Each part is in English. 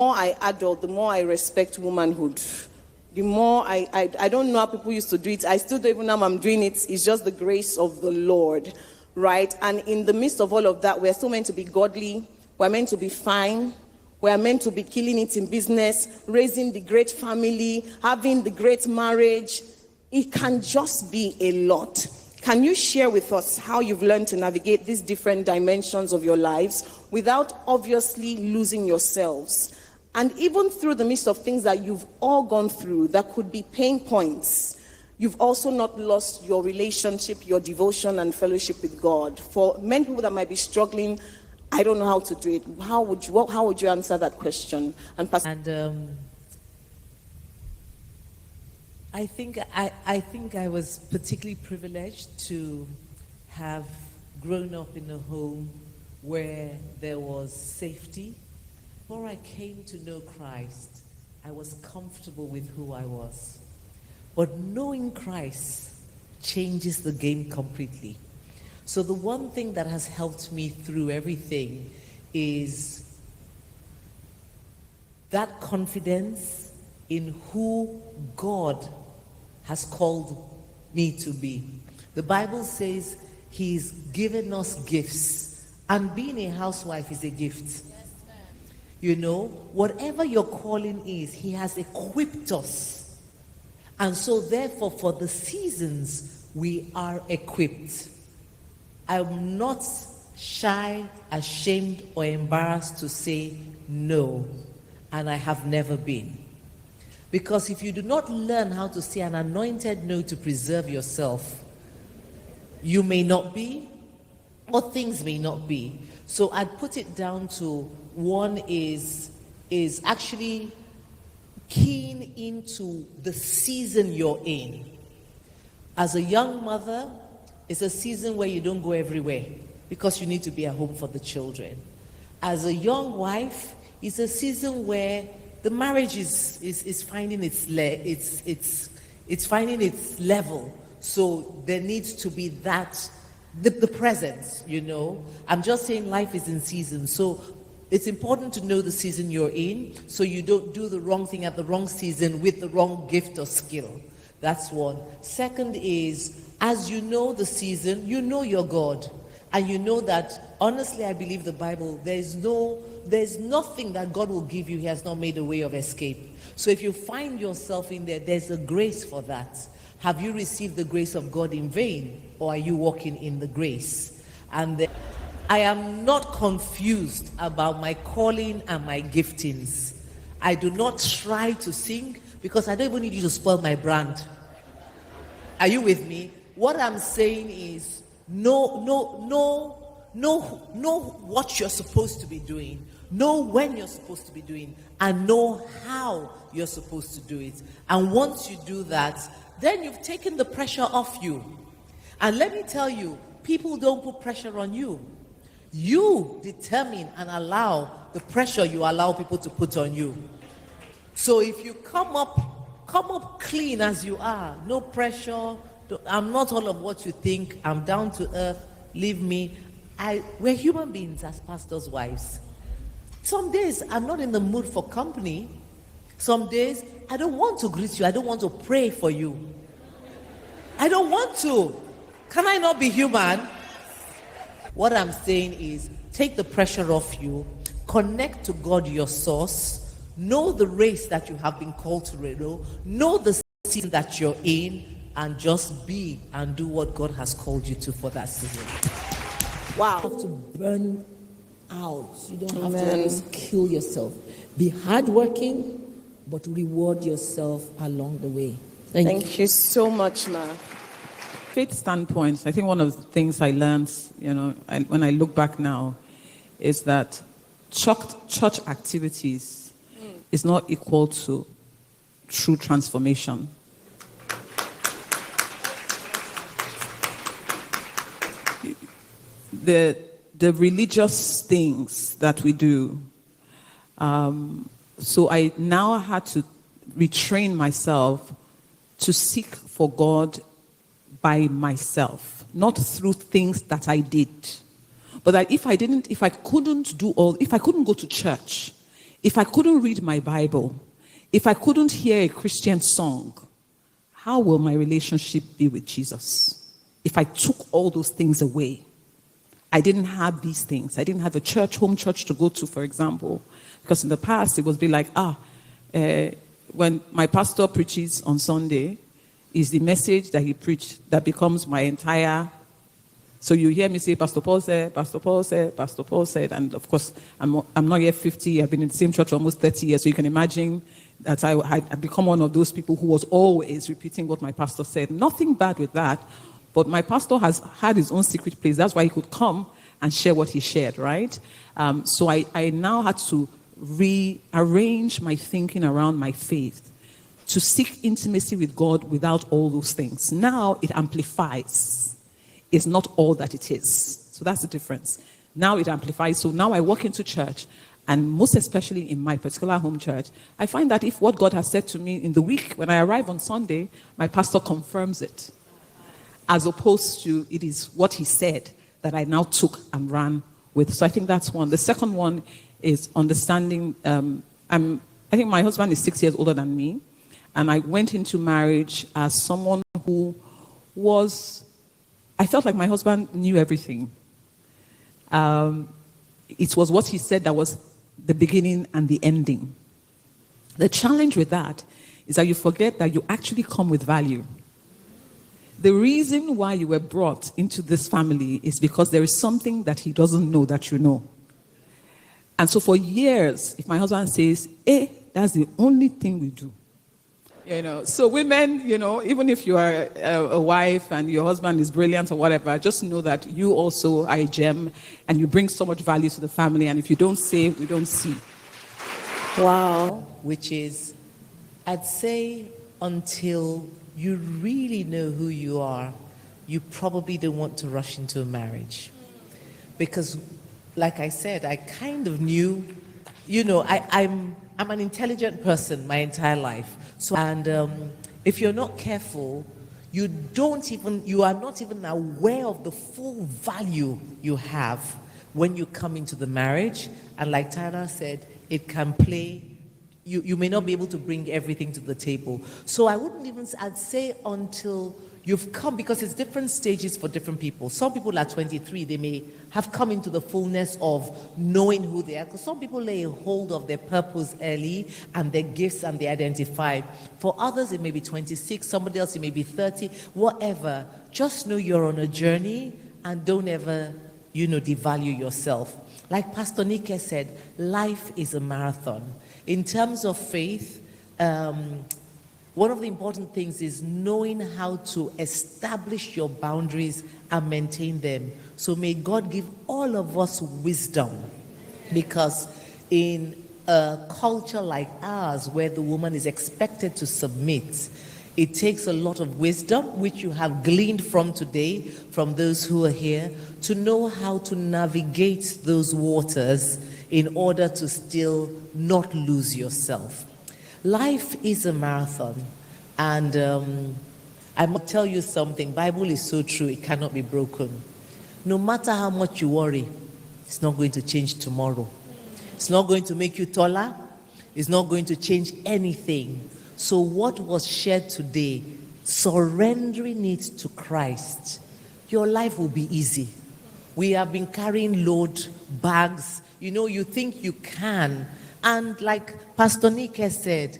more I adult, the more I respect womanhood. The more I don't know how people used to do it. I still don't even know how I'm doing it. It's just the grace of the Lord, right? And in the midst of all of that, we're still meant to be godly. We're meant to be fine. We're meant to be killing it in business, raising the great family, having the great marriage. It can just be a lot. Can you share with us how you've learned to navigate these different dimensions of your lives without obviously losing yourselves? And even through the midst of things that you've all gone through, that could be pain points, you've also not lost your relationship, your devotion and fellowship with God. For many people that might be struggling, I don't know how to do it. How would you answer that question? I think I was particularly privileged to have grown up in a home where there was safety. Before I came to know Christ, I was comfortable with who I was. But knowing Christ changes the game completely. So the one thing that has helped me through everything is that confidence in who God has called me to be. The Bible says He's given us gifts, and being a housewife is a gift. You know, whatever your calling is, He has equipped us. And so therefore, for the seasons, we are equipped. I'm not shy, ashamed, or embarrassed to say no, and I have never been. Because if you do not learn how to say an anointed no to preserve yourself, you may not be, or things may not be. So I'd put it down to one is actually keying into the season you're in. As a young mother, it's a season where you don't go everywhere because you need to be at home for the children. As a young wife, it's a season where the marriage is finding it's finding its level. So there needs to be that the presence, you know. I'm just saying life is in season. So it's important to know the season you're in so you don't do the wrong thing at the wrong season with the wrong gift or skill. That's one. Second is, as you know the season, you know your God. And you know that, honestly, I believe the Bible, there's nothing that God will give you He has not made a way of escape. So if you find yourself in there, there's a grace for that. Have you received the grace of God in vain, or are you walking in the grace? And I am not confused about my calling and my giftings. I do not try to sing because I don't even need you to spoil my brand. Are you with me? What I'm saying is, know what you're supposed to be doing, know when you're supposed to be doing, and know how you're supposed to do it. And once you do that, then you've taken the pressure off you. And let me tell you, people don't put pressure on you. You determine and allow the pressure you allow people to put on you. So if you come up clean as you are, no pressure, I'm not all of what you think, I'm down to earth, leave me. We're human beings as pastors' wives. Some days I'm not in the mood for company. Some days I don't want to greet you, I don't want to pray for you. I don't want to. Can I not be human? What I'm saying is, take the pressure off you, connect to God, your source, know the race that you have been called to know the season that you're in, and just be and do what God has called you to for that season. Wow. You have to burn out. You don't have to always kill yourself. Be hardworking, but reward yourself along the way. Thank you so much, Ma. Faith standpoint, I think one of the things I learned, when I look back now, is that church activities is not equal to true transformation. The religious things that we do. So I now had to retrain myself to seek for God by myself, not through things that I did. But that if I couldn't go to church, if I couldn't read my Bible, if I couldn't hear a Christian song, how will my relationship be with Jesus? If I took all those things away, I didn't have these things. I didn't have a home church to go to, for example. Because in the past, it was be like, when my pastor preaches on Sunday, is the message that he preached that becomes my entire. So you hear me say, Pastor Paul said, Pastor Paul said, Pastor Paul said. And of course, I'm not yet 50. I've been in the same church for almost 30 years. So you can imagine that I become one of those people who was always repeating what my pastor said. Nothing bad with that. But my pastor has had his own secret place. That's why he could come and share what he shared, right? So I now had to rearrange my thinking around my faith to seek intimacy with God without all those things. Now it amplifies. It's not all that it is. So that's the difference. Now it amplifies. So now I walk into church, and most especially in my particular home church, I find that if what God has said to me in the week, when I arrive on Sunday, my pastor confirms it, as opposed to it is what he said that I now took and ran with. So I think that's one. The second one is understanding. I think my husband is 6 years older than me, and I went into marriage as someone who I felt like my husband knew everything. It was what he said that was the beginning and the ending. The challenge with that is that you forget that you actually come with value. The reason why you were brought into this family is because there is something that he doesn't know that you know. And so for years, if my husband says, that's the only thing we do. So women, even if you are a wife and your husband is brilliant or whatever, just know that you also are a gem and you bring so much value to the family. And if you don't say, we don't see. Wow. Which is, I'd say, until you really know who you are, you probably don't want to rush into a marriage. Because, like I said, I kind of knew, I'm an intelligent person my entire life. So, if you're not careful, you are not even aware of the full value you have when you come into the marriage. And like Tyler said, it can play. You may not be able to bring everything to the table. So I'd say until you've come, because it's different stages for different people. Some people are 23, they may have come into the fullness of knowing who they are. Because some people lay hold of their purpose early and their gifts and they identify. For others, it may be 26, somebody else, it may be 30, whatever. Just know you're on a journey and don't ever, devalue yourself. Like Pastor Nike said, life is a marathon. In terms of faith, one of the important things is knowing how to establish your boundaries and maintain them. So may God give all of us wisdom, because in a culture like ours, where the woman is expected to submit, it takes a lot of wisdom, which you have gleaned from today, from those who are here, to know how to navigate those waters in order to still not lose yourself. Life is a marathon, and I must tell you something. Bible is so true, it cannot be broken. No matter how much you worry, it's not going to change tomorrow. It's not going to make you taller. It's not going to change anything. So what was shared today, surrendering it to Christ, your life will be easy. We have been carrying load bags. You think you can. And like Pastor Nike said,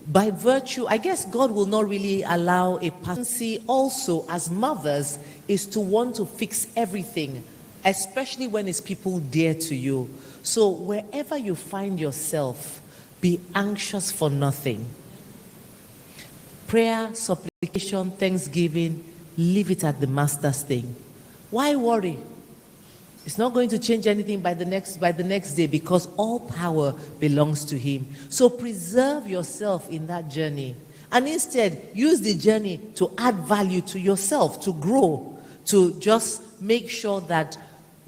by virtue, I guess God will not really allow a person also as mothers is to want to fix everything, especially when it's people dear to you. So wherever you find yourself, be anxious for nothing. Prayer, supplication, thanksgiving, leave it at the master's thing. Why worry? It's not going to change anything by the next day, because all power belongs to him. So preserve yourself in that journey, and instead use the journey to add value to yourself, to grow, to just make sure that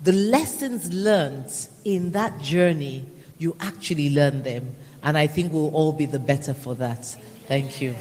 the lessons learned in that journey, you actually learn them. And I think we'll all be the better for that. Thank you.